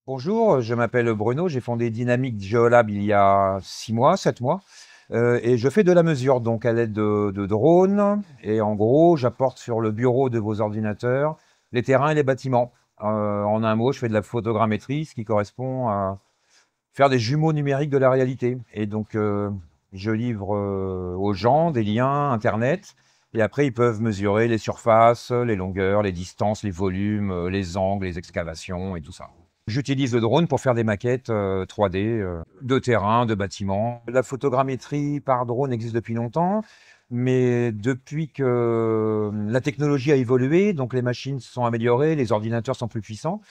Bonjour, je m'appelle Bruno, j'ai fondé Dynamic Geolab il y a 6 mois, 7 mois, et je fais de la mesure donc à l'aide de drones et en gros, j'apporte sur le bureau de vos ordinateurs les terrains et les bâtiments. En un mot, je fais de la photogrammétrie, ce qui correspond à faire des jumeaux numériques de la réalité et donc je livre, aux gens des liens internet et après ils peuvent mesurer les surfaces, les longueurs, les distances, les volumes, les angles, les excavations et tout ça. J'utilise le drone pour faire des maquettes 3D de terrain, de bâtiments. La photogrammétrie par drone existe depuis longtemps, mais depuis que la technologie a évolué, donc les machines se sont améliorées, les ordinateurs sont plus puissants.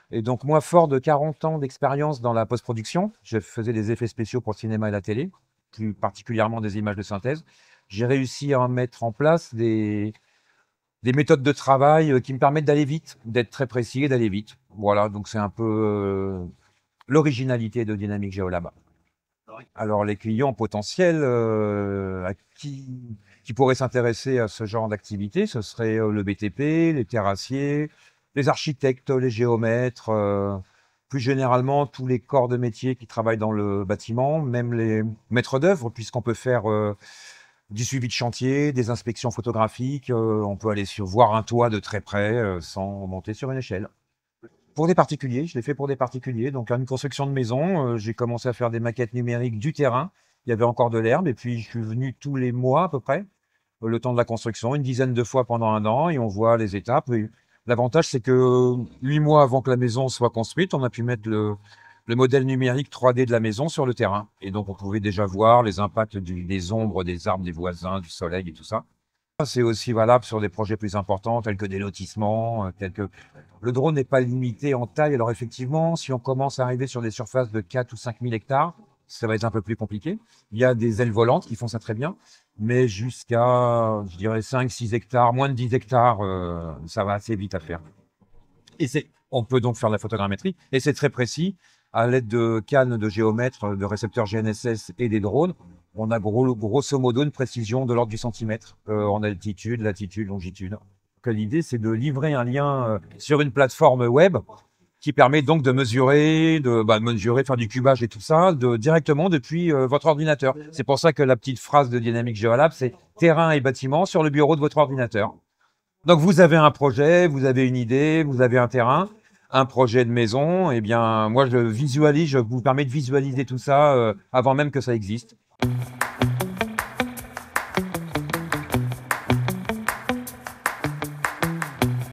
Et donc moi, fort de 40 ans d'expérience dans la post-production, je faisais des effets spéciaux pour le cinéma et la télé, plus particulièrement des images de synthèse. J'ai réussi à mettre en place des méthodes de travail qui me permettent d'aller vite, d'être très précis et d'aller vite. Voilà, donc c'est un peu l'originalité de Dynamic Geolab. Alors les clients potentiels qui pourraient s'intéresser à ce genre d'activité, ce serait le BTP, les terrassiers, les architectes, les géomètres, plus généralement tous les corps de métier qui travaillent dans le bâtiment, même les maîtres d'œuvre, puisqu'on peut faire du suivi de chantier, des inspections photographiques, on peut aller voir un toit de très près sans monter sur une échelle. Pour des particuliers, je l'ai fait pour des particuliers, donc à une construction de maison, j'ai commencé à faire des maquettes numériques du terrain. Il y avait encore de l'herbe et puis je suis venu tous les mois à peu près, le temps de la construction, une dizaine de fois pendant un an et on voit les étapes. Et l'avantage, c'est que 8 mois avant que la maison soit construite, on a pu mettre le modèle numérique 3D de la maison sur le terrain. Et donc, on pouvait déjà voir les impacts des ombres, des arbres, des voisins, du soleil et tout ça. C'est aussi valable sur des projets plus importants, tels que des lotissements, tels que... Le drone n'est pas limité en taille. Alors effectivement, si on commence à arriver sur des surfaces de 4 ou 5 000 hectares, ça va être un peu plus compliqué. Il y a des ailes volantes qui font ça très bien, mais jusqu'à, je dirais, 5-6 hectares, moins de 10 hectares, ça va assez vite à faire. On peut donc faire de la photogrammétrie, et c'est très précis. À l'aide de cannes de géomètres, de récepteurs GNSS et des drones, on a grosso modo une précision de l'ordre du centimètre en altitude, latitude, longitude. L'idée, c'est de livrer un lien sur une plateforme web qui permet donc de mesurer, faire du cubage et tout ça directement depuis votre ordinateur. C'est pour ça que la petite phrase de Dynamic Geolab, c'est terrain et bâtiment sur le bureau de votre ordinateur. Donc vous avez un projet, vous avez une idée, vous avez un terrain, un projet de maison, eh bien moi je vous permets de visualiser tout ça avant même que ça existe.